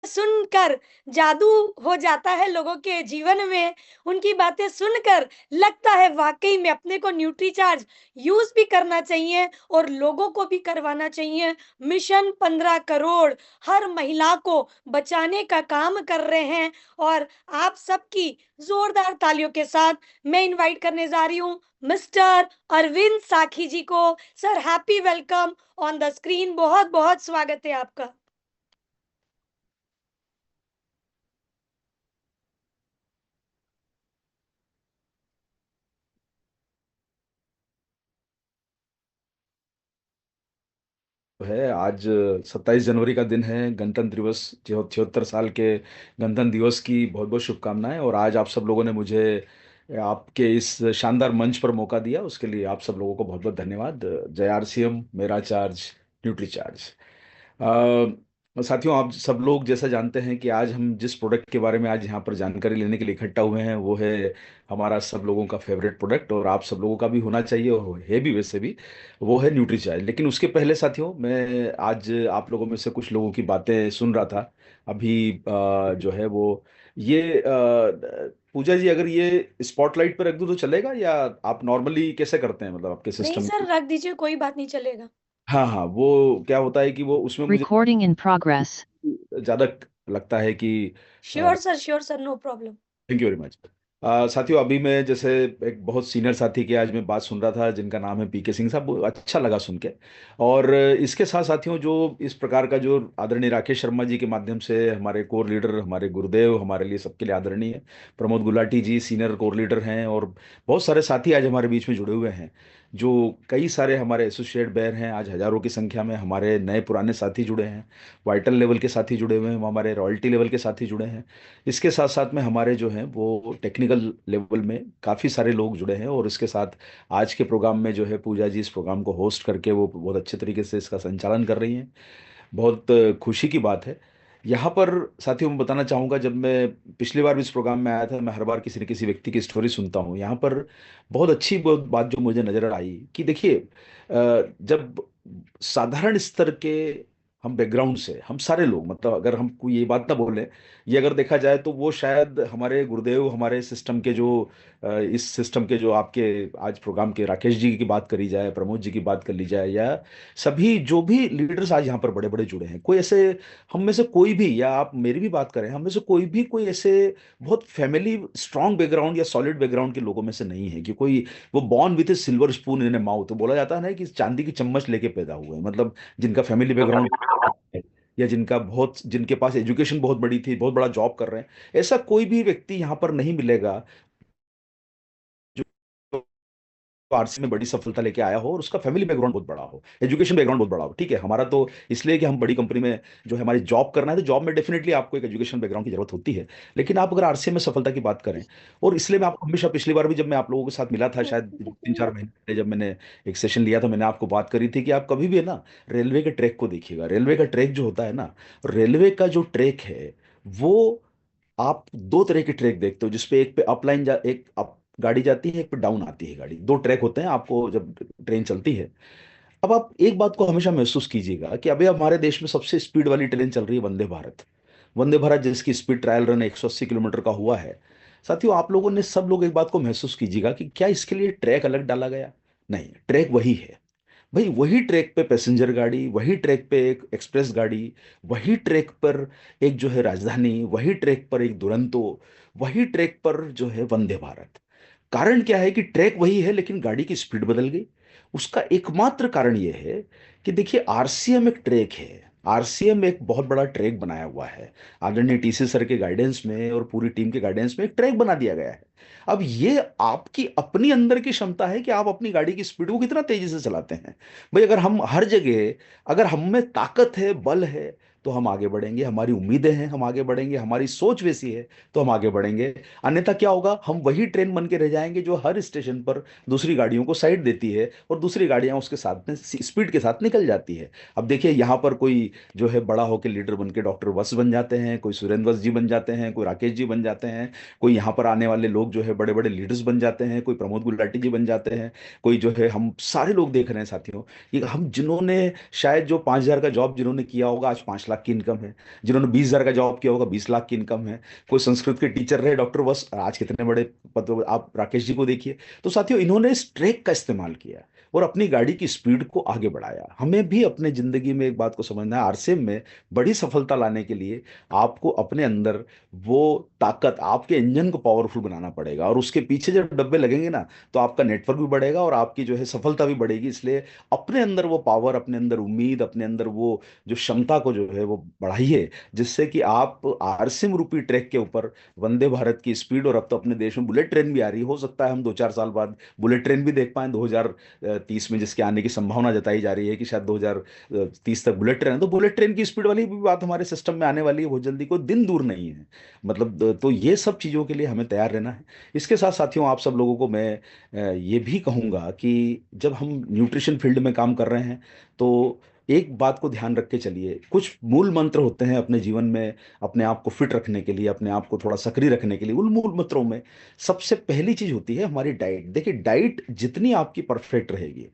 सुनकर जादू हो जाता है लोगों के जीवन में। उनकी बातें सुनकर लगता है वाक़ई में अपने को न्यूट्रीचार्ज यूज़ भी करना चाहिए और लोगों को भी करवाना चाहिए। मिशन 15 करोड़ हर महिला को बचाने का काम कर रहे हैं और आप सबकी ज़ोरदार तालियों के साथ मैं इनवाइट करने जा रही हूँ मिस्टर अरविंद साखी जी को। Sir happy welcome on the screen. बहुत-बहुत स्वागत है आपका। है आज 27 जनवरी का दिन है। गणतंत्र दिवस, 76 साल के गणतंत्र दिवस की बहुत बहुत शुभकामनाएं। और आज आप सब लोगों ने मुझे आपके इस शानदार मंच पर मौका दिया, उसके लिए आप सब लोगों को बहुत बहुत धन्यवाद। जय आरसीएम, मेरा चार्ज, न्यूट्री चार्ज। साथियों, आप सब लोग जैसा जानते हैं कि आज हम जिस प्रोडक्ट के बारे में आज यहाँ पर जानकारी लेने के लिए इकट्ठा हुए हैं वो है हमारा सब लोगों का फेवरेट प्रोडक्ट, और आप सब लोगों का भी होना चाहिए और है भी वैसे भी। वो है न्यूट्रीचार्ज। लेकिन उसके पहले साथियों, मैं आज आप लोगों में से कुछ लोगों की बातें सुन रहा था अभी। जो है वो ये पूजा जी, अगर ये स्पॉटलाइट पर रख दूं तो चलेगा, या आप नॉर्मली कैसे करते हैं, मतलब आपके नहीं सिस्टम? सर, रख दीजिए, कोई बात नहीं, चलेगा। हाँ हाँ, वो क्या होता है कि वो उसमें मुझे Recording in progress. ज्यादा लगता है कि sure sir, no problem. Thank you very much. साथियों, अभी मैं जैसे एक बहुत सीनियर साथी की आज मैं बात सुन रहा था जिनका नाम है पीके सिंह साहब, वो अच्छा लगा सुन के। और इसके साथ साथियों, जो इस प्रकार का जो आदरणीय राकेश शर्मा जी के माध्यम से हमारे कोर लीडर, हमारे गुरुदेव, हमारे लिए सबके लिए आदरणीय है प्रमोद गुलाटी जी, सीनियर कोर लीडर हैं। और बहुत सारे साथी आज हमारे बीच में जुड़े हुए हैं, जो कई सारे हमारे एसोसिएट बेयर हैं। आज हजारों की संख्या में हमारे नए पुराने साथी जुड़े हैं, वाइटल लेवल के साथी जुड़े हुए हैं, हमारे रॉयल्टी लेवल के साथी जुड़े हैं। इसके साथ साथ में हमारे जो हैं वो टेक्निकल लेवल में काफ़ी सारे लोग जुड़े हैं। और इसके साथ आज के प्रोग्राम में जो है पूजा जी इस प्रोग्राम को होस्ट करके वो बहुत अच्छे तरीके से इसका संचालन कर रही हैं। बहुत खुशी की बात है। यहाँ पर साथियों मैं बताना चाहूँगा, जब मैं पिछली बार भी इस प्रोग्राम में आया था, मैं हर बार किसी न किसी व्यक्ति की स्टोरी सुनता हूँ। यहाँ पर बहुत अच्छी बहुत बात जो मुझे नजर आई कि देखिए, जब साधारण स्तर के हम बैकग्राउंड से हम सारे लोग, मतलब अगर हम कोई ये बात ना बोले, ये अगर देखा जाए तो वो शायद हमारे गुरुदेव, हमारे सिस्टम के जो इस सिस्टम के जो आपके आज प्रोग्राम के राकेश जी की बात करी जाए, प्रमोद जी की बात कर ली जाए, या सभी जो भी लीडर्स आज यहाँ पर बड़े बड़े जुड़े हैं, कोई ऐसे हम में से कोई भी, या आप मेरी भी बात करें, हम में से कोई भी कोई ऐसे बहुत फैमिली स्ट्रांग बैकग्राउंड या सॉलिड बैकग्राउंड के लोगों में से नहीं है कि कोई वो born with A silver spoon in A mouth, तो बोला जाता है ना कि चांदी की चम्मच लेके पैदा हुए हैं, मतलब जिनका फैमिली बैकग्राउंड है, या जिनका बहुत, जिनके पास एजुकेशन बहुत बड़ी थी, बहुत बड़ा जॉब कर रहे हैं, ऐसा कोई भी व्यक्ति यहाँ पर नहीं मिलेगा जो आरसी में बड़ी सफलता लेके आया हो और उसका फैमिली बैकग्राउंड बहुत बड़ा हो, एजुकेशन बैकग्राउंड बहुत बड़ा हो। ठीक है, हमारा तो इसलिए कि हम बड़ी कंपनी में जो है हमारी जॉब करना है, तो जॉब में डेफिनेटली आपको एक एजुकेशन बैकग्राउंड की जरूरत होती है। लेकिन आप अगर आरसीए में सफलता की बात करें, और इसलिए मैं आपको हमेशा, पिछली बार भी जब मैं आप लोगों के साथ मिला था, शायद 3-4 महीने पहले जब मैंने एक सेशन लिया था, मैंने आपको बात करी थी कि आप कभी भी है ना रेलवे के ट्रैक को देखिएगा। रेलवे का ट्रैक जो होता है ना, रेलवे का जो ट्रैक है वो, आप दो तरह के ट्रैक देखते हो, जिसपे एक पे अपलाइन एक अप गाड़ी जाती है, एक पे डाउन आती है गाड़ी। दो ट्रैक होते हैं आपको जब ट्रेन चलती है। अब आप एक बात को हमेशा महसूस कीजिएगा कि अभी हमारे देश में सबसे स्पीड वाली ट्रेन चल रही है वंदे भारत। वंदे भारत जिसकी स्पीड ट्रायल रन 180 किलोमीटर का हुआ है। साथियों, आप लोगों ने सब लोग एक बात को महसूस कीजिएगा कि क्या इसके लिए ट्रैक अलग डाला गया? नहीं, ट्रैक वही है भाई। वही ट्रैक पे पैसेंजर गाड़ी, वही ट्रैक पे एक एक्सप्रेस गाड़ी, वही ट्रैक पर एक जो है राजधानी, वही ट्रैक पर एक दुरंतो, वही ट्रैक पर जो है वंदे भारत। कारण क्या है कि ट्रैक वही है लेकिन गाड़ी की स्पीड बदल गई। उसका एकमात्र कारण यह है कि देखिए, आरसीएम एक ट्रैक है। आरसीएम एक बहुत बड़ा ट्रैक बनाया हुआ है, आदरणीय टीसी सर के गाइडेंस में और पूरी टीम के गाइडेंस में एक ट्रैक बना दिया गया है। अब ये आपकी अपनी अंदर की क्षमता है कि आप अपनी गाड़ी की स्पीड को कितना तेजी से चलाते हैं। भाई, अगर हम हर जगह, अगर हम में ताकत है, बल है, तो हम आगे बढ़ेंगे। हमारी उम्मीदें हैं, हम आगे बढ़ेंगे। हमारी सोच वैसी है तो हम आगे बढ़ेंगे। अन्यथा क्या होगा, हम वही ट्रेन बन के रह जाएंगे जो हर स्टेशन पर दूसरी गाड़ियों को साइड देती है और दूसरी गाड़ियां उसके साथ में स्पीड के साथ निकल जाती है। अब देखिए, यहाँ पर कोई जो है बड़ा होकर लीडर बन के डॉक्टर वत्स बन जाते हैं, कोई सुरेंद्र वत्स जी बन जाते हैं, कोई राकेश जी बन जाते हैं, कोई यहाँ पर आने वाले लोग जो है बड़े बड़े लीडर्स बन जाते हैं, कोई प्रमोद गुलाटी जी बन जाते हैं, कोई जो है, हम सारे लोग देख रहे हैं साथियों, ये हम जिन्होंने शायद जो 5,000 का जॉब जिन्होंने किया होगा, आज 5 लाख लाख की इनकम है। जिन्होंने 20,000 का जॉब किया होगा 20 लाख की इनकम है। कोई संस्कृत के टीचर रहे, डॉक्टर, बस आज कितने बड़े पद, आप राकेश जी को देखिए। तो साथियों, इन्होंने इस ट्रैक का इस्तेमाल किया और अपनी गाड़ी की स्पीड को आगे बढ़ाया। हमें भी अपने जिंदगी में एक बात को समझना है, आरसीएम में बड़ी सफलता लाने के लिए आपको अपने अंदर वो ताकत, आपके इंजन को पावरफुल बनाना पड़ेगा, और उसके पीछे जब डब्बे लगेंगे ना, तो आपका नेटवर्क भी बढ़ेगा और आपकी जो है सफलता भी बढ़ेगी। इसलिए अपने अंदर वो पावर, अपने अंदर उम्मीद, अपने अंदर वो जो क्षमता को जो है वो बढ़ाइए, जिससे कि आप आरसीएम रूपी ट्रैक के ऊपर वंदे भारत की स्पीड, और अब तो अपने देश में बुलेट ट्रेन भी आ रही है, हो सकता है हम 2-4 साल बाद बुलेट ट्रेन भी देख पाए 2030 में, जिसके आने की संभावना जताई जा रही है कि शायद 2030 तक बुलेट ट्रेन है। तो बुलेट ट्रेन की स्पीड वाली भी बात हमारे सिस्टम में आने वाली है बहुत जल्दी, कोई दिन दूर नहीं है। मतलब तो ये सब चीज़ों के लिए हमें तैयार रहना है। इसके साथ साथियों, आप सब लोगों को मैं ये भी कहूँगा कि जब हम न्यूट्रिशन फील्ड में काम कर रहे हैं, तो एक बात को ध्यान रख के चलिए। कुछ मूल मंत्र होते हैं अपने जीवन में अपने आप को फिट रखने के लिए, अपने आप को थोड़ा सक्रिय रखने के लिए। उन मूल मंत्रों में सबसे पहली चीज होती है हमारी डाइट। देखिए, डाइट जितनी आपकी परफेक्ट रहेगी,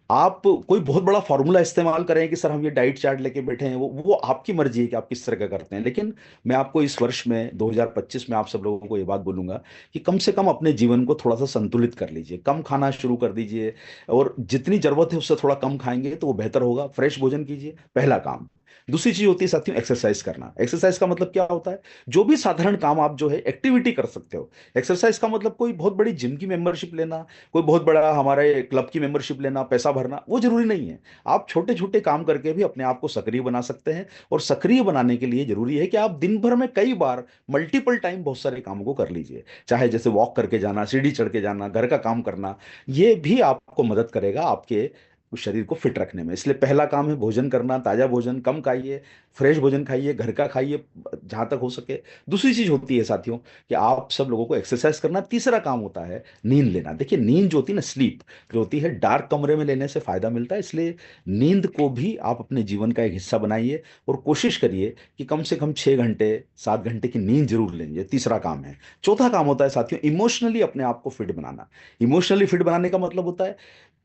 आप कोई बहुत बड़ा फॉर्मूला इस्तेमाल करें कि सर हम ये डाइट चार्ट लेके बैठे हैं, वो आपकी मर्जी है कि आप किस तरह का करते हैं। लेकिन मैं आपको इस वर्ष में 2025 में आप सब लोगों को ये बात बोलूंगा कि कम से कम अपने जीवन को थोड़ा सा संतुलित कर लीजिए, कम खाना शुरू कर दीजिए, और जितनी जरूरत है उससे थोड़ा कम खाएंगे तो वो बेहतर होगा। फ्रेश भोजन कीजिए, पहला काम। दूसरी चीज होती है साथियों एक्सरसाइज करना। एक्सरसाइज का मतलब क्या होता है? जो भी साधारण काम आप जो है एक्टिविटी कर सकते हो। एक्सरसाइज का मतलब कोई बहुत बड़ी जिम की मेंबरशिप लेना, कोई बहुत बड़ा हमारे क्लब की मेंबरशिप लेना, पैसा भरना, वो जरूरी नहीं है। आप छोटे छोटे काम करके भी अपने आप को सक्रिय बना सकते हैं, और सक्रिय बनाने के लिए जरूरी है कि आप दिन भर में कई बार, मल्टीपल टाइम बहुत सारे कामों को कर लीजिए। चाहे जैसे वॉक करके जाना, सीढ़ी चढ़ के जाना, घर का काम करना, ये भी आपको मदद करेगा आपके उस शरीर को फिट रखने में। इसलिए पहला काम है भोजन करना, ताजा भोजन कम खाइए, फ्रेश भोजन खाइए, घर का खाइए जहां तक हो सके। दूसरी चीज होती है साथियों कि आप सब लोगों को एक्सरसाइज करना। तीसरा काम होता है नींद लेना। देखिए, नींद जो होती है ना, स्लीप जो होती है, डार्क कमरे में लेने से फायदा मिलता है। इसलिए नींद को भी आप अपने जीवन का एक हिस्सा बनाइए, और कोशिश करिए कि कम से कम 6 घंटे 7 घंटे की नींद जरूर लें। ये तीसरा काम है। चौथा काम होता है साथियों इमोशनली अपने आप को फिट बनाना। इमोशनली फिट बनाने का मतलब होता है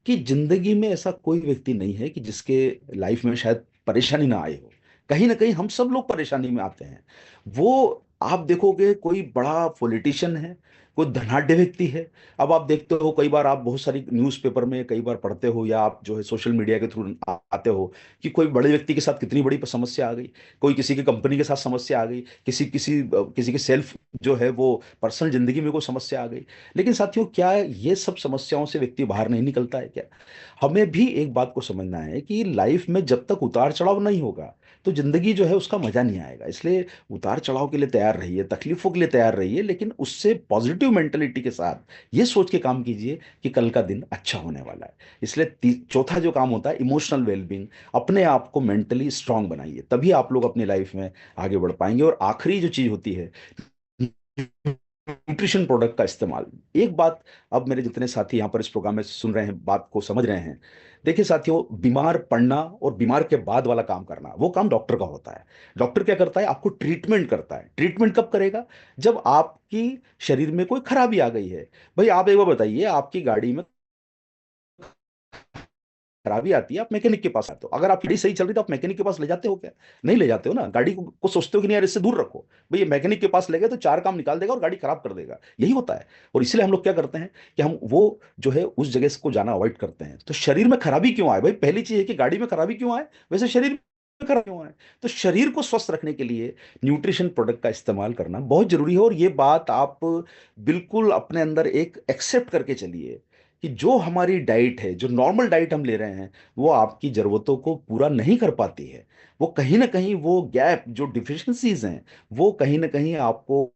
कि जिंदगी में ऐसा कोई व्यक्ति नहीं है कि जिसके लाइफ में शायद परेशानी ना आई हो। कहीं ना कहीं हम सब लोग परेशानी में आते हैं। वो आप देखोगे, कोई बड़ा पॉलिटिशियन है, कोई धनाढ्य व्यक्ति है। अब आप देखते हो, कई बार आप बहुत सारी न्यूज़पेपर में कई बार पढ़ते हो, या आप जो है सोशल मीडिया के थ्रू आते हो कि कोई बड़े व्यक्ति के साथ कितनी बड़ी समस्या आ गई, कोई किसी की कंपनी के साथ समस्या आ गई, किसी की सेल्फ जो है वो पर्सनल जिंदगी में कोई समस्या आ गई। लेकिन साथियों, क्या ये सब समस्याओं से व्यक्ति बाहर नहीं निकलता है क्या? हमें भी एक बात को समझना है कि लाइफ में जब तक उतार चढ़ाव नहीं होगा, तो जिंदगी जो है उसका मजा नहीं आएगा। इसलिए उतार चढ़ाव के लिए तैयार रहिए, तकलीफों के लिए तैयार रहिए, लेकिन उससे पॉजिटिव मेंटेलिटी के साथ ये सोच के काम कीजिए कि कल का दिन अच्छा होने वाला है। इसलिए चौथा जो काम होता है इमोशनल वेलबींग, अपने आप को मेंटली स्ट्रांग बनाइए, तभी आप लोग अपनी लाइफ में आगे बढ़ पाएंगे। और आखिरी जो चीज होती है, न्यूट्रिशन प्रोडक्ट का इस्तेमाल। एक बात, अब मेरे जितने साथी यहाँ पर इस प्रोग्राम में सुन रहे हैं, बात को समझ रहे हैं। देखिए साथियों, बीमार पड़ना और बीमार के बाद वाला काम करना, वो काम डॉक्टर का होता है। डॉक्टर क्या करता है? आपको ट्रीटमेंट करता है। ट्रीटमेंट कब करेगा? जब आपकी शरीर में कोई खराबी आ गई है। भाई आप एक बार बताइए, आपकी गाड़ी में खराबी आती है, आप मैकेनिक के पास आते हो। अगर आपकी गाड़ी सही चल रही तो आप मैकेनिक के पास ले जाते हो क्या? नहीं ले जाते हो ना। गाड़ी को सोचते हो कि नहीं यार इससे दूर रखो, भाई ये मैकेनिक के पास ले गए तो चार काम निकाल देगा और गाड़ी खराब कर देगा। यही होता है। और इसलिए हम लोग क्या करते हैं कि हम वो जो है उस जगह को जाना अवॉइड करते हैं। तो शरीर में खराबी क्यों आए? भाई पहली चीज है कि गाड़ी में खराबी क्यों आए, वैसे शरीर में खराबी क्यों आए? तो शरीर को स्वस्थ रखने के लिए न्यूट्रिशन प्रोडक्ट का इस्तेमाल करना बहुत जरूरी है। और ये बात आप बिल्कुल अपने अंदर एक एक्सेप्ट करके चलिए कि जो हमारी डाइट है, जो नॉर्मल डाइट हम ले रहे हैं, वो आपकी जरूरतों को पूरा नहीं कर पाती है। वो कहीं ना कहीं वो गैप, जो डिफिशिएंसीज हैं, वो कहीं ना कहीं आपको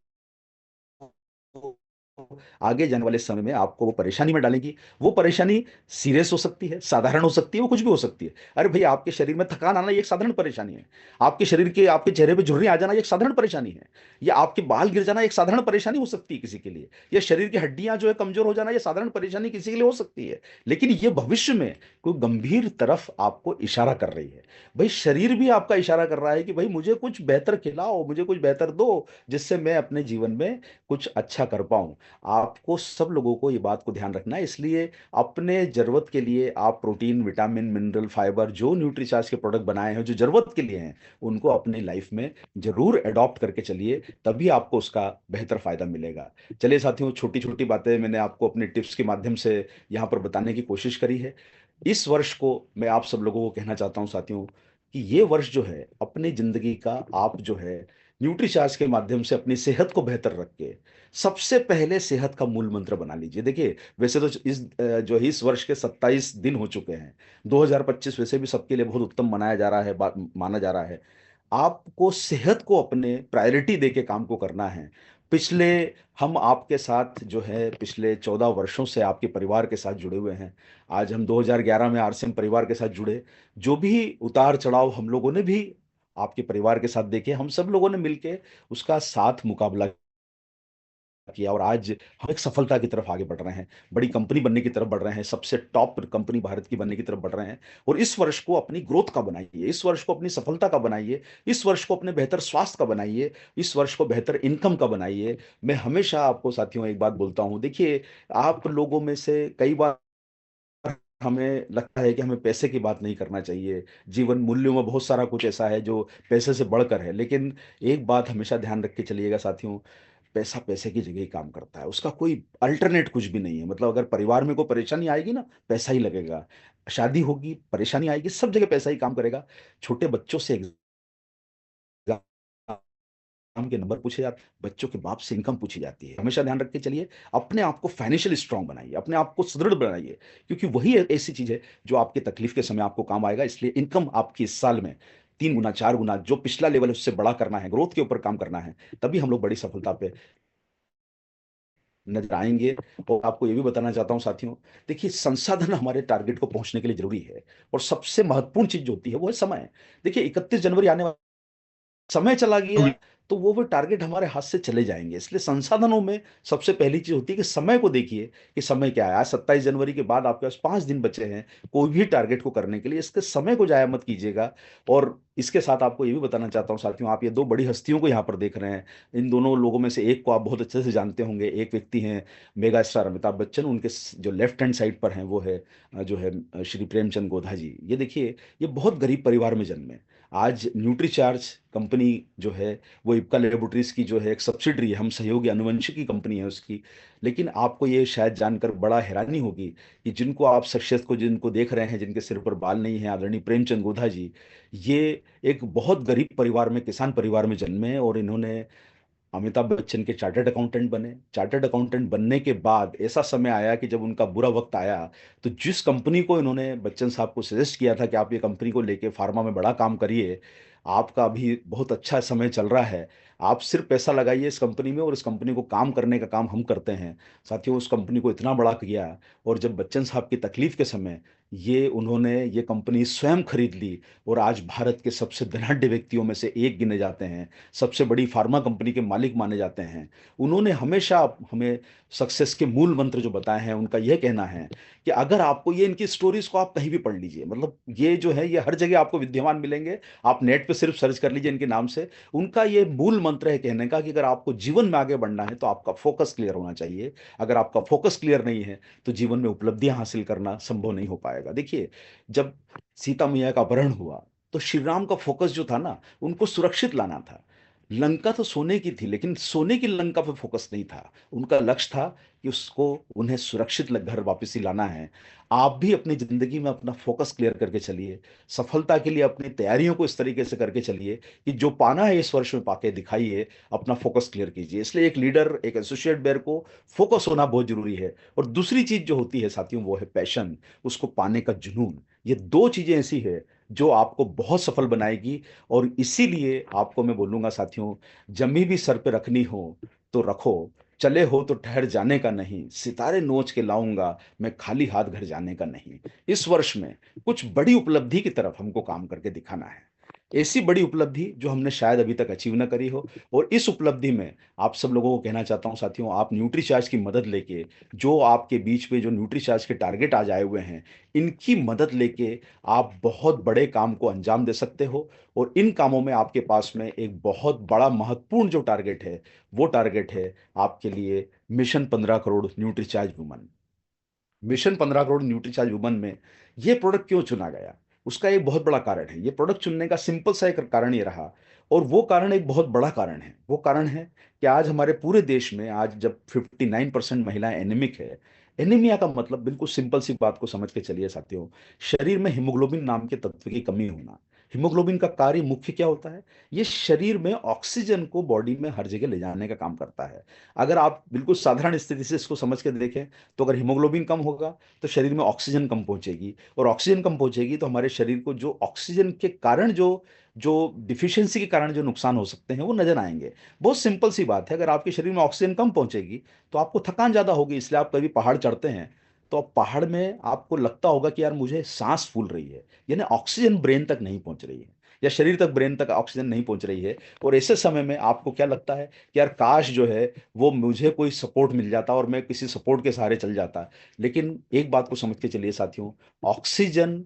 आगे जाने वाले समय में आपको वो परेशानी में डालेगी। वो परेशानी सीरियस हो सकती है, साधारण हो सकती है, वो कुछ भी हो सकती है। अरे भाई, आपके शरीर में थकान आना ये एक साधारण परेशानी है। आपके शरीर के, आपके चेहरे पे झुर्रियां आ जाना ये एक साधारण परेशानी है। या आपके बाल गिर जाना एक साधारण परेशानी हो सकती है किसी के लिए। या शरीर की हड्डियां जो है कमजोर हो जाना ये साधारण परेशानी किसी के लिए हो सकती है। लेकिन ये भविष्य में कोई गंभीर तरफ आपको इशारा कर रही है। भाई शरीर भी आपका इशारा कर रहा है कि भाई मुझे कुछ बेहतर खिलाओ, मुझे कुछ बेहतर दो, जिससे मैं अपने जीवन में कुछ अच्छा कर पाऊं। आपको सब लोगों को ये बात को ध्यान रखना है। इसलिए अपने जरूरत के लिए आप प्रोटीन, विटामिन, मिनरल, फाइबर, जो न्यूट्रीचार्ज के प्रोडक्ट बनाए हैं जो जरूरत के लिए हैं, उनको अपनी लाइफ में जरूर अडॉप्ट करके चलिए, तभी आपको उसका बेहतर फायदा मिलेगा। चलिए साथियों, छोटी छोटी बातें मैंने आपको अपने टिप्स के माध्यम से यहाँ पर बताने की कोशिश करी है। इस वर्ष को मैं आप सब लोगों को कहना चाहता हूँ साथियों, कि ये वर्ष जो है अपनी जिंदगी का आप जो है न्यूट्रीचार्ज के माध्यम से अपनी सेहत को बेहतर रख के सबसे पहले सेहत का मूल मंत्र बना लीजिए। देखिए, वैसे तो जो है इस वर्ष के 27 दिन हो चुके हैं। 2025 वैसे भी सबके लिए बहुत उत्तम मनाया जा रहा है, माना जा रहा है। आपको सेहत को अपने प्रायोरिटी देके काम को करना है। पिछले हम आपके साथ जो है पिछले 14 वर्षों से आपके परिवार के साथ जुड़े हुए हैं। आज हम 2011 में आरसीएम परिवार के साथ जुड़े। जो भी उतार चढ़ाव हम लोगों ने भी आपके परिवार के साथ देखे, हम सब लोगों ने मिलके उसका साथ मुकाबला किया, और आज हम एक सफलता की तरफ आगे बढ़ रहे हैं, बड़ी कंपनी बनने की तरफ बढ़ रहे हैं, सबसे टॉप कंपनी भारत की बनने की तरफ बढ़ रहे हैं। और इस वर्ष को अपनी ग्रोथ का बनाइए, इस वर्ष को अपनी सफलता का बनाइए, इस वर्ष को अपने बेहतर स्वास्थ्य का बनाइए, इस वर्ष को बेहतर इनकम का बनाइए। मैं हमेशा आपको साथियों एक बात बोलता हूं, देखिए, आप लोगों में से कई बार हमें लगता है कि हमें पैसे की बात नहीं करना चाहिए, जीवन मूल्यों में बहुत सारा कुछ ऐसा है जो पैसे से बढ़कर है। लेकिन एक बात हमेशा ध्यान रख के चलिएगा साथियों, पैसा पैसे की जगह ही काम करता है, उसका कोई अल्टरनेट कुछ भी नहीं है। मतलब अगर परिवार में कोई परेशानी आएगी ना, पैसा ही लगेगा। शादी होगी, परेशानी आएगी, सब जगह पैसा ही काम करेगा। छोटे बच्चों से एग्जाम के नंबर पूछे जाते, बच्चों के बाप से इनकम पूछी जाती है। हमेशा ध्यान रख के चलिए, अपने आप को फाइनेंशियली स्ट्रांग बनाइए, अपने आप को सुदृढ़ बनाइए, क्योंकि वही ऐसी चीज है जो आपके तकलीफ के समय आपको काम आएगा। इसलिए इनकम आपकी इस साल में 3 गुना, 4 गुना, जो पिछला लेवल है उससे बड़ा करना है, ग्रोथ के ऊपर काम करना है, तभी हम लोग बड़ी सफलता पे नजर आएंगे। और आपको ये भी बताना चाहता हूं साथियों, देखिए, संसाधन हमारे टारगेट को पहुंचने के लिए जरूरी है, और सबसे महत्वपूर्ण चीज जो होती है वो है समय। देखिए, 31 जनवरी आने, समय चला गया तो वो टारगेट हमारे हाथ से चले जाएंगे। इसलिए संसाधनों में सबसे पहली चीज होती है कि समय को देखिए कि समय क्या है। आज 27 जनवरी के बाद आपके पास 5 दिन बचे हैं कोई भी टारगेट को करने के लिए, इसके समय को जाया मत कीजिएगा। और इसके साथ आपको ये भी बताना चाहता हूँ साथियों, आप ये दो बड़ी हस्तियों को यहाँ पर देख रहे हैं। इन दोनों लोगों में से एक को आप बहुत अच्छे से जानते होंगे। एक व्यक्ति हैं मेगा स्टार अमिताभ बच्चन, उनके जो लेफ्ट हैंड साइड पर हैं वो है जो है श्री प्रेमचंद गोधा जी। ये देखिए, ये बहुत गरीब परिवार में जन्मे। आज न्यूट्रीचार्ज कंपनी जो है वो इप्का लेबोरेटरीज की जो है एक सब्सिडरी है, हम सहयोगी अनुवंशिकी कंपनी है उसकी। लेकिन आपको ये शायद जानकर बड़ा हैरानी होगी कि जिनको आप शख्सियत को जिनको देख रहे हैं, जिनके सिर पर बाल नहीं है, आदरणीय प्रेमचंद गोधा जी, ये एक बहुत गरीब परिवार में, किसान परिवार में जन्मे, और इन्होंने अमिताभ बच्चन के चार्टर्ड अकाउंटेंट बने। चार्टर्ड अकाउंटेंट बनने के बाद ऐसा समय आया कि जब उनका बुरा वक्त आया, तो जिस कंपनी को इन्होंने बच्चन साहब को सजेस्ट किया था कि आप ये कंपनी को लेके फार्मा में बड़ा काम करिए, आपका अभी बहुत अच्छा समय चल रहा है, आप सिर्फ पैसा लगाइए इस कंपनी में और इस कंपनी को काम करने का काम हम करते हैं। साथियों, उस कंपनी को इतना बड़ा किया, और जब बच्चन साहब की तकलीफ के समय ये उन्होंने ये कंपनी स्वयं खरीद ली, और आज भारत के सबसे धनाढ्य व्यक्तियों में से एक गिने जाते हैं, सबसे बड़ी फार्मा कंपनी के मालिक माने जाते हैं। उन्होंने हमेशा हमें सक्सेस के मूल मंत्र जो बताए हैं, उनका यह कहना है कि अगर आपको ये, इनकी स्टोरीज को आप कहीं भी पढ़ लीजिए, मतलब ये जो है ये हर जगह आपको विद्यमान मिलेंगे, आप नेट पे सिर्फ सर्च कर लीजिए इनके नाम से। उनका ये मूल मंत्र है कहने का कि अगर आपको जीवन में आगे बढ़ना है तो आपका फोकस क्लियर होना चाहिए। अगर आपका फोकस क्लियर नहीं है तो जीवन में उपलब्धियां हासिल करना संभव नहीं हो पाएगा। देखिए, जब सीता मैया का अपहरण हुआ तो श्री राम का फोकस जो था ना, उनको सुरक्षित लाना था। लंका तो सोने की थी, लेकिन सोने की लंका पर फोकस नहीं था। उनका लक्ष्य था कि उसको, उन्हें सुरक्षित घर वापस ही लाना है। आप भी अपनी जिंदगी में अपना फोकस क्लियर करके चलिए, सफलता के लिए अपनी तैयारियों को इस तरीके से करके चलिए कि जो पाना है इस वर्ष में पाके दिखाइए, अपना फोकस क्लियर कीजिए। इसलिए एक लीडर, एक एसोसिएट बेयर को फोकस होना बहुत जरूरी है। और दूसरी चीज जो होती है साथियों, वो है पैशन, उसको पाने का जुनून। ये दो चीजें ऐसी है जो आपको बहुत सफल बनाएगी। और इसीलिए आपको मैं बोलूंगा साथियों, जमी भी सर पे रखनी हो तो रखो, चले हो तो ठहर जाने का नहीं, सितारे नोच के लाऊंगा मैं खाली हाथ घर जाने का नहीं। इस वर्ष में कुछ बड़ी उपलब्धि की तरफ हमको काम करके दिखाना है। ऐसी बड़ी उपलब्धि जो हमने शायद अभी तक अचीव ना करी हो। और इस उपलब्धि में आप सब लोगों को कहना चाहता हूं साथियों, आप न्यूट्रीचार्ज की मदद लेके, जो आपके बीच में जो न्यूट्रीचार्ज के टारगेट आज आए हुए हैं, इनकी मदद लेके आप बहुत बड़े काम को अंजाम दे सकते हो। और इन कामों में आपके पास में एक बहुत बड़ा महत्वपूर्ण जो टारगेट है, वो टारगेट है आपके लिए mission 15 crore Nutricharge woman. Mission 15 crore Nutricharge woman में ये प्रोडक्ट क्यों चुना गया, उसका एक बहुत बड़ा कारण है। ये प्रोडक्ट चुनने का सिंपल सा एक कारण ये रहा, और वो कारण एक बहुत बड़ा कारण है। वो कारण है कि आज हमारे पूरे देश में आज जब 59% महिलाएं एनीमिक है। एनीमिया का मतलब बिल्कुल सिंपल सी बात को समझ के चलिए साथियों, शरीर में हीमोग्लोबिन नाम के तत्व की कमी होना। हीमोग्लोबिन का कार्य मुख्य क्या होता है? ये शरीर में ऑक्सीजन को बॉडी में हर जगह ले जाने का काम करता है। अगर आप बिल्कुल साधारण स्थिति से इसको समझ के देखें, तो अगर हीमोग्लोबिन कम होगा तो शरीर में ऑक्सीजन कम पहुंचेगी, और ऑक्सीजन कम पहुंचेगी तो हमारे शरीर को जो ऑक्सीजन के कारण जो जो डिफिशियंसी के कारण जो नुकसान हो सकते हैं वो नजर आएंगे। बहुत सिंपल सी बात है, अगर आपके शरीर में ऑक्सीजन कम पहुंचेगी तो आपको थकान ज्यादा होगी। इसलिए आप कभी पहाड़ चढ़ते हैं तो आप पहाड़ में आपको लगता होगा कि यार मुझे सांस फूल रही है, यानी ऑक्सीजन ब्रेन तक नहीं पहुंच रही है, या शरीर तक, ब्रेन तक ऑक्सीजन नहीं पहुंच रही है। और ऐसे समय में आपको क्या लगता है कि यार काश जो है वो मुझे कोई सपोर्ट मिल जाता और मैं किसी सपोर्ट के सहारे चल जाता। लेकिन एक बात को समझ के चलिए साथियों, ऑक्सीजन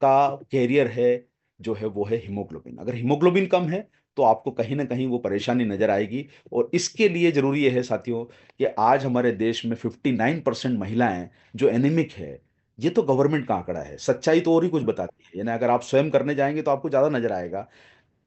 का कैरियर है जो है वो है हीमोग्लोबिन। अगर हीमोग्लोबिन कम है तो आपको कहीं ना कहीं वो परेशानी नजर आएगी। और इसके लिए जरूरी है साथियों कि आज हमारे देश में 59% महिलाएं जो एनीमिक है। ये तो गवर्नमेंट का आंकड़ा है, सच्चाई तो और ही कुछ बताती है, यानी अगर आप स्वयं करने जाएंगे तो आपको ज्यादा नजर आएगा।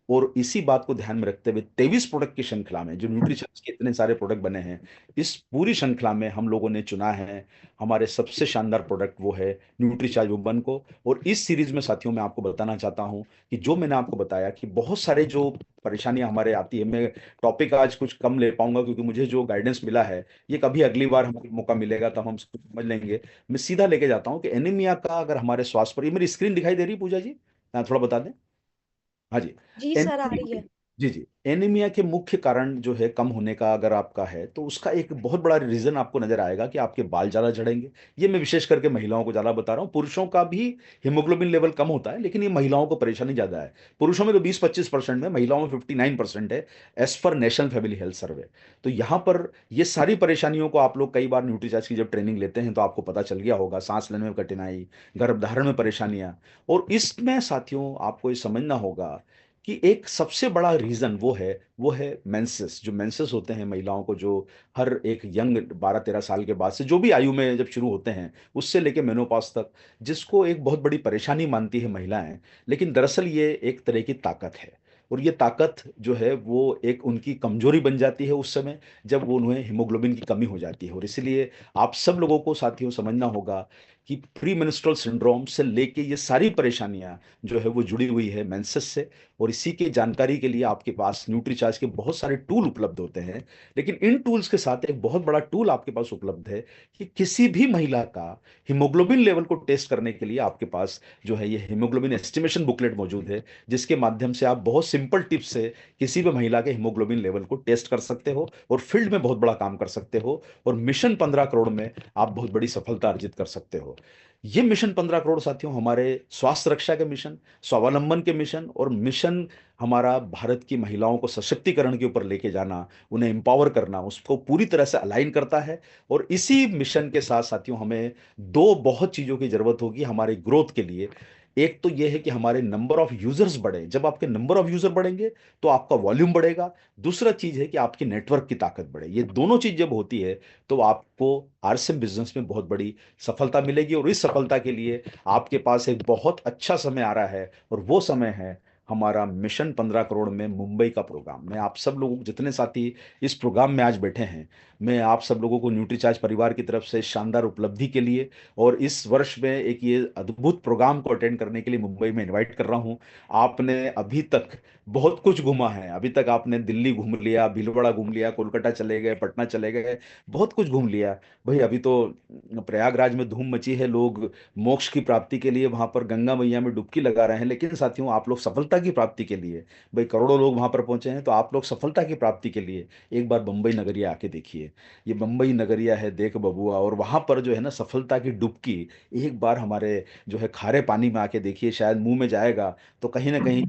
और इसी बात को ध्यान में रखते हुए 23 प्रोडक्ट की श्रृंखला में जो न्यूट्रिशंस के इतने सारे प्रोडक्ट बने हैं, इस पूरी श्रृंखला में हम लोगों ने चुना है हमारे सबसे शानदार प्रोडक्ट, वो है न्यूट्रीचार्ज वुमन को। और इस सीरीज में साथियों मैं आपको बताना चाहता हूं कि जो मैंने आपको बताया कि बहुत सारे जो परेशानियां हमारे आती है, मैं टॉपिक आज कुछ कम ले पाऊंगा क्योंकि मुझे जो गाइडेंस मिला है ये कभी अगली बार हमें मौका मिलेगा तब हम इसको समझ लेंगे। मैं सीधा लेके जाता हूं कि एनीमिया का अगर हमारे स्वास्थ्य पर, ये मेरी स्क्रीन दिखाई दे रही है पूजा जी? थोड़ा बता दें। हाँ जी। जी सर, आ रही एनीमिया, है। जी जी, एनीमिया के मुख्य कारण जो है कम होने का अगर आपका है तो उसका एक बहुत बड़ा रीजन आपको नजर आएगा कि आपके बाल ज्यादा झड़ेंगे। ये मैं विशेष करके महिलाओं को ज्यादा बता रहा हूँ, पुरुषों का भी हीमोग्लोबिन लेवल कम होता है लेकिन ये महिलाओं को परेशानी ज्यादा है। पुरुषों में तो 20-25% में, महिलाओं में 59% है, as per national family health survey. तो यहाँ पर ये सारी परेशानियों को आप लोग कई बार न्यूट्रीचार्ज की जब ट्रेनिंग लेते हैं तो आपको पता चल गया होगा, सांस लेने में कठिनाई, गर्भधारण में परेशानियां। और इसमें साथियों आपको ये समझना होगा कि एक सबसे बड़ा रीजन वो है मेंसेस। जो मेंसेस होते हैं महिलाओं को, जो हर एक यंग 12-13 साल के बाद से, जो भी आयु में जब शुरू होते हैं उससे लेके मेनोपॉज तक, जिसको एक बहुत बड़ी परेशानी मानती है महिलाएं। लेकिन दरअसल ये एक तरह की ताकत है। और ये ताकत जो है वो एक उनकी कमजोरी बन जाती है उस समय जब वो उन्हें हीमोग्लोबिन की कमी हो जाती है। और इसलिए आप सब लोगों को साथियों समझना होगा कि प्री मेंस्ट्रुअल सिंड्रोम से लेके ये सारी परेशानियां जो है वो जुड़ी हुई है मेंसेस से। और इसी की जानकारी के लिए आपके पास न्यूट्रीचार्ज के बहुत सारे टूल उपलब्ध होते हैं। लेकिन इन टूल्स के साथ एक बहुत बड़ा टूल आपके पास उपलब्ध है कि किसी भी महिला का हीमोग्लोबिन लेवल को टेस्ट करने के लिए आपके पास जो है ये हीमोग्लोबिन एस्टिमेशन बुकलेट मौजूद है, जिसके माध्यम से आप बहुत सिंपल टिप्स से किसी भी महिला के हीमोग्लोबिन लेवल को टेस्ट कर सकते हो और फील्ड में बहुत बड़ा काम कर सकते हो। और मिशन 15 करोड़ में आप बहुत बड़ी सफलता अर्जित कर सकते हो। ये मिशन 15 करोड़ साथियों हमारे स्वास्थ्य रक्षा के मिशन, स्वावलंबन के मिशन, और मिशन हमारा भारत की महिलाओं को सशक्तिकरण के ऊपर लेके जाना, उन्हें एम्पावर करना, उसको पूरी तरह से अलाइन करता है। और इसी मिशन के साथ साथियों हमें दो बहुत चीजों की जरूरत होगी हमारे ग्रोथ के लिए। एक तो यह है कि हमारे नंबर ऑफ यूजर्स बढ़े। जब आपके नंबर ऑफ यूजर बढ़ेंगे तो आपका वॉल्यूम बढ़ेगा। दूसरा चीज है कि आपकी नेटवर्क की ताकत बढ़े। ये दोनों चीज जब होती है तो आपको आरसीएम बिजनेस में बहुत बड़ी सफलता मिलेगी। और इस सफलता के लिए आपके पास एक बहुत अच्छा समय आ रहा है, और वो समय है हमारा मिशन 15 करोड़ में मुंबई का प्रोग्राम। मैं आप सब लोगों, जितने साथी इस प्रोग्राम में आज बैठे हैं, मैं आप सब लोगों को न्यूट्रीचार्ज परिवार की तरफ से शानदार उपलब्धि के लिए और इस वर्ष में एक ये अद्भुत प्रोग्राम को अटेंड करने के लिए मुंबई में इनवाइट कर रहा हूं। आपने अभी तक बहुत कुछ घूमा है, अभी तक आपने दिल्ली घूम लिया, भीलवाड़ा घूम लिया, कोलकाता चले गए, पटना चले गए, बहुत कुछ घूम लिया। भाई अभी तो प्रयागराज में धूम मची है, लोग मोक्ष की प्राप्ति के लिए वहां पर गंगा मैया में डुबकी लगा रहे हैं। लेकिन साथियों आप लोग सफलता की प्राप्ति के लिए, भाई करोड़ों लोग वहां पर पहुंचे हैं, तो आप लोग सफलता की प्राप्ति के लिए एक बार बंबई नगरिया आके देखिए। ये बंबई नगरिया है देख बबुआ, और वहां पर जो है ना सफलता की डुबकी एक बार हमारे जो है खारे पानी में आके देखिए, शायद मुंह में जाएगा तो कहीं ना कहीं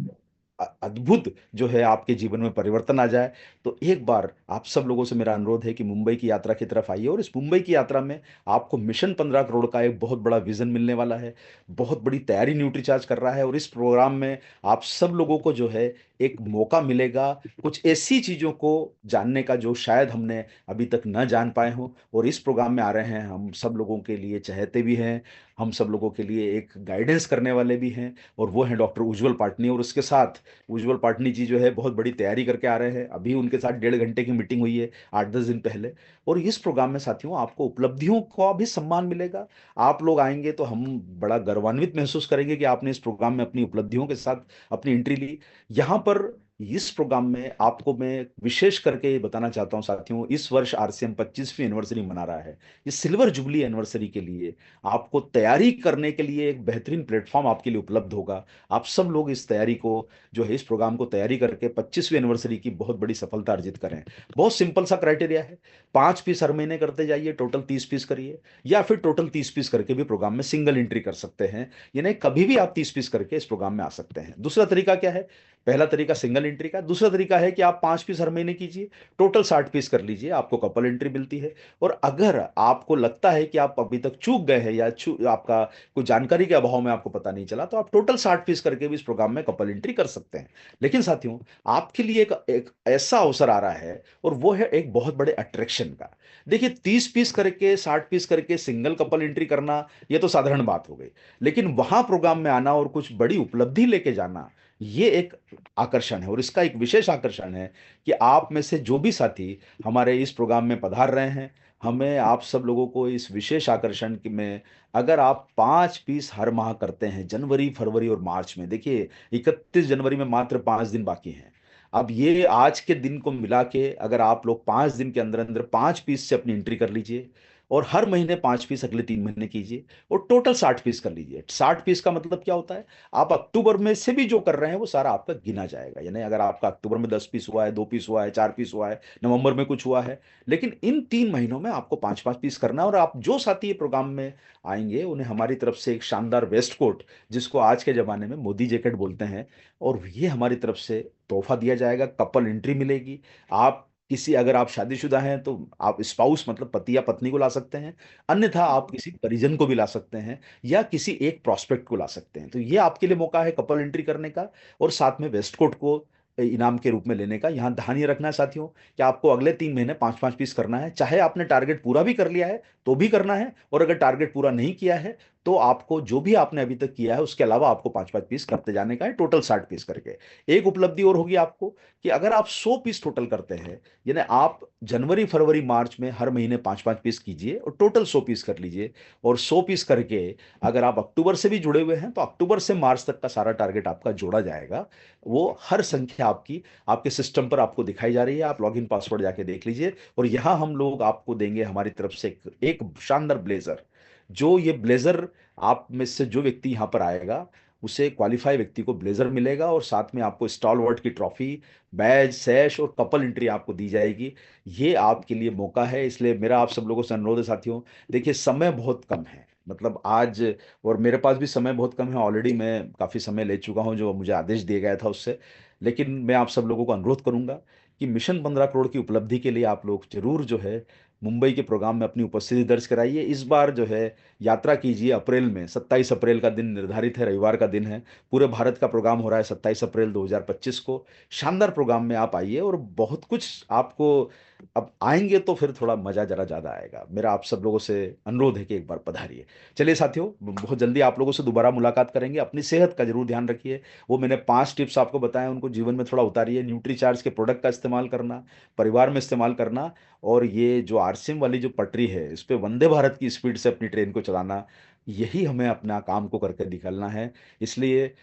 अद्भुत जो है आपके जीवन में परिवर्तन आ जाए। तो एक बार आप सब लोगों से मेरा अनुरोध है कि मुंबई की यात्रा की तरफ आइए, और इस मुंबई की यात्रा में आपको मिशन 15 करोड़ का एक बहुत बड़ा विजन मिलने वाला है। बहुत बड़ी तैयारी न्यूट्रीचार्ज कर रहा है, और इस प्रोग्राम में आप सब लोगों को जो है एक मौका मिलेगा कुछ ऐसी चीजों को जानने का जो शायद हमने अभी तक न जान पाए हों। और इस प्रोग्राम में आ रहे हैं हम सब लोगों के लिए चहेते भी हैं, हम सब लोगों के लिए एक गाइडेंस करने वाले भी हैं, और वो हैं डॉक्टर उज्जवल पाटनी। और उसके साथ उज्जवल पाटनी जी जो है बहुत बड़ी तैयारी करके आ रहे हैं। अभी उनके साथ 1.5 घंटे की मीटिंग हुई है 8-10 दिन पहले। और इस प्रोग्राम में साथियों आपको उपलब्धियों का भी सम्मान मिलेगा। आप लोग आएंगे तो हम बड़ा गौरवान्वित महसूस करेंगे कि आपने इस प्रोग्राम में अपनी उपलब्धियों के साथ अपनी एंट्री ली। यहाँ पर इस प्रोग्राम में आपको मैं विशेष करके ये बताना चाहता हूँ साथियों, इस वर्ष आरसीएम 25वीं एनिवर्सरी मना रहा है। इस सिल्वर जुबली एनिवर्सरी के लिए आपको तैयारी करने के लिए एक बेहतरीन प्लेटफॉर्म आपके लिए उपलब्ध होगा। आप सब लोग इस तैयारी को जो है, इस प्रोग्राम को तैयारी करके 25वीं एनिवर्सरी की बहुत बड़ी सफलता अर्जित करें। बहुत सिंपल सा क्राइटेरिया है, 5 पीस हर महीने करते जाइए, टोटल 30 पीस करिए, या फिर टोटल 30 पीस करके भी प्रोग्राम में सिंगल एंट्री कर सकते हैं। यानी कभी भी आप 30 पीस करके इस प्रोग्राम में आ सकते हैं। दूसरा तरीका क्या है? पहला तरीका सिंगल एंट्री का। दूसरा तरीका है कि आप 5 पीस हर महीने कीजिए, टोटल 60 पीस कर लीजिए, आपको कपल एंट्री मिलती है। और अगर आपको लगता है कि आप अभी तक चूक गए हैं, या आपका कोई जानकारी के अभाव में आपको पता नहीं चला, तो आप टोटल 60 पीस करके भी इस प्रोग्राम में कपल एंट्री कर सकते हैं। लेकिन साथियों, आपके लिए एक ऐसा अवसर आ रहा है, और वो है एक बहुत बड़े अट्रैक्शन का। देखिए, 30 पीस करके 60 पीस करके सिंगल कपल एंट्री करना ये तो साधारण बात हो गई, लेकिन वहां प्रोग्राम में आना और कुछ बड़ी उपलब्धि लेके जाना, ये एक आकर्षण है। और इसका एक विशेष आकर्षण है कि आप में से जो भी साथी हमारे इस प्रोग्राम में पधार रहे हैं, हमें आप सब लोगों को इस विशेष आकर्षण में, अगर आप 5 पीस हर माह करते हैं जनवरी, फरवरी और मार्च में, देखिए 31 जनवरी में मात्र 5 दिन बाकी हैं। अब ये आज के दिन को मिला के अगर आप लोग 5 दिन के अंदर अंदर 5 पीस से अपनी एंट्री कर लीजिए, और हर महीने 5 पीस अगले 3 महीने कीजिए, और टोटल 60 पीस कर लीजिए। 60 पीस का मतलब क्या होता है? आप अक्टूबर में से भी जो कर रहे हैं वो सारा आपका गिना जाएगा। यानी अगर आपका अक्टूबर में 10 पीस हुआ है, 2 पीस हुआ है, 4 पीस हुआ है, नवंबर में कुछ हुआ है, लेकिन इन 3 महीनों में आपको 5-5 पीस करना है। और आप जो साथी ये प्रोग्राम में आएंगे उन्हें हमारी तरफ से एक शानदार वेस्ट कोट, जिसको आज के जमाने में मोदी जैकेट बोलते हैं, और ये हमारी तरफ से तोहफा दिया जाएगा। कपल एंट्री मिलेगी। आप किसी, अगर आप शादीशुदा हैं तो आप स्पाउस मतलब पति या पत्नी को ला सकते हैं, अन्यथा आप किसी परिजन को भी ला सकते हैं, या किसी एक प्रोस्पेक्ट को ला सकते हैं। तो ये आपके लिए मौका है कपल एंट्री करने का, और साथ में वेस्ट कोट को इनाम के रूप में लेने का। यहाँ ध्यान ये रखना है साथियों कि आपको अगले 3 महीने 5-5 पीस करना है। चाहे आपने टारगेट पूरा भी कर लिया है तो भी करना है, और अगर टारगेट पूरा नहीं किया है तो आपको जो भी आपने अभी तक किया है उसके अलावा आपको 5-5 पीस करते जाने का है, टोटल 60 पीस करके। एक उपलब्धि और होगी आपको कि अगर आप 100 पीस टोटल करते हैं, यानी आप जनवरी, फरवरी, मार्च में हर महीने 5-5 पीस कीजिए और टोटल 100 पीस कर लीजिए, और 100 पीस करके अगर आप अक्टूबर से भी जुड़े हुए हैं तो अक्टूबर से मार्च तक का सारा टारगेट आपका जोड़ा जाएगा। वो हर संख्या आपकी आपके सिस्टम पर आपको दिखाई जा रही है। आप लॉगिन पासवर्ड जाके देख लीजिए। और यहां हम लोग आपको देंगे हमारी तरफ से एक शानदार ब्लेजर। जो ये ब्लेजर, आप में से जो व्यक्ति यहां पर आएगा उसे क्वालिफाई व्यक्ति को ब्लेजर मिलेगा, और साथ में आपको स्टॉल वर्ड की ट्रॉफी, बैज, सैश और कपल एंट्री आपको दी जाएगी। ये आपके लिए मौका है। इसलिए मेरा आप सब लोगों से अनुरोध है साथियों, देखिए समय बहुत कम है, मतलब आज, और मेरे पास भी समय बहुत कम है। ऑलरेडी मैं काफ़ी समय ले चुका हूं जो मुझे आदेश दिया गया था उससे। लेकिन मैं आप सब लोगों को अनुरोध करूंगा कि मिशन 15 करोड़ की उपलब्धि के लिए आप लोग जरूर जो है मुंबई के प्रोग्राम में अपनी उपस्थिति दर्ज कराइए। इस बार जो है यात्रा कीजिए अप्रैल में, 27 अप्रैल का दिन निर्धारित है, रविवार का दिन है। पूरे भारत का प्रोग्राम हो रहा है 27 अप्रैल 2025 को। शानदार प्रोग्राम में आप आइए, और बहुत कुछ आपको, अब आएंगे तो फिर थोड़ा मजा जरा ज्यादा आएगा। मेरा आप सब लोगों से अनुरोध है कि एक बार पधारिए। चलिए साथियों, बहुत जल्दी आप लोगों से दोबारा मुलाकात करेंगे। अपनी सेहत का जरूर ध्यान रखिए। वो मैंने 5 टिप्स आपको बताए, उनको जीवन में थोड़ा उतारिए। न्यूट्रीचार्ज के प्रोडक्ट का इस्तेमाल करना, परिवार में इस्तेमाल करना, और ये जो आरसीएम वाली जो पटरी है इस पे वंदे भारत की स्पीड से अपनी ट्रेन को चलाना, यही हमें अपना काम को करके निकलना है। इसलिए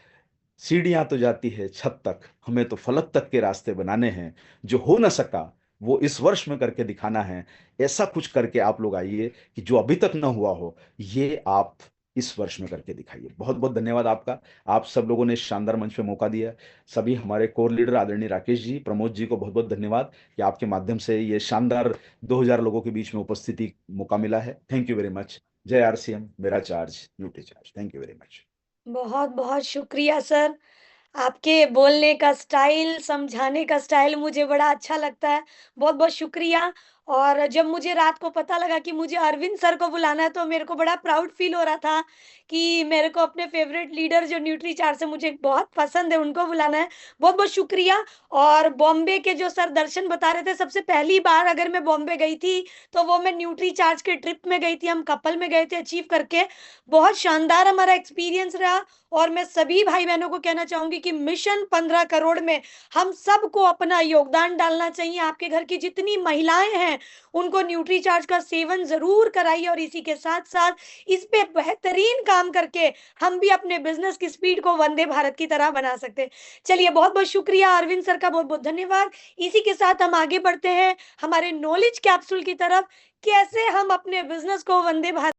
सीढ़ियां तो जाती है छत तक, हमें तो फलक तक के रास्ते बनाने हैं। जो हो ना सका वो इस वर्ष में करके दिखाना है। ऐसा कुछ करके आप लोग आइए कि जो अभी तक ना हुआ हो, ये आप इस वर्ष में करके दिखाइए। बहुत बहुत धन्यवाद आपका। आप सब लोगों ने इस शानदार मंच पे मौका दिया। सभी हमारे कोर लीडर आदरणीय राकेश जी, प्रमोद जी को बहुत बहुत धन्यवाद कि आपके माध्यम से ये शानदार 2000 लोगों के बीच में उपस्थिति मौका मिला है। Thank you very much. जय आरसीएम, मेरा charge nutri charge. Thank you very much. बहुत बहुत शुक्रिया सर। आपके बोलने का स्टाइल, समझाने का स्टाइल मुझे बड़ा अच्छा लगता है। बहुत-बहुत शुक्रिया। और जब मुझे रात को पता लगा कि मुझे अरविंद सर को बुलाना है, तो मेरे को बड़ा प्राउड फ़ील हो रहा था कि मेरे को अपने फ़ेवरेट लीडर जो न्यूट्रीचार्ज से मुझे बहुत पसंद है, उनको बुलाना है। बहुत-बहुत शुक्रिया। और बॉम्बे के जो सर दर्शन बता रहे थे, सबसे पहली बार अगर मैं बॉम्बे गई थी, तो वो मैं न्यूट्रीचार्ज के ट्रिप में गई थी, हम कपल में गए थे अचीव करके। बहुत शानदार हमारा एक्सपीरियंस रहा। और मैं सभी भाई-बहनों को कहना चाहूँगी कि मिशन 15 करोड़ में हम सबको अपना योगदान डालना चाहिए। आपके घर की जितनी महिलाएँ हैं, उनको न्यूट्रीचार्ज का सेवन ज़रूर कराइए और इसी के साथ-साथ इस पे बेहतरीन काम करके हम भी अपने बिज़नेस की स्पीड को वंदे भारत की तरह बना सकते हैं। चलिए बहुत-बहुत शुक्रिया अरविंद सर का बहुत-बहुत धन्यवाद। इसी के साथ हम आगे बढ़ते हैं हमारे नॉलेज कैप्सूल की तरफ, कैसे हम अपने बिज़नेस को वंदे भारत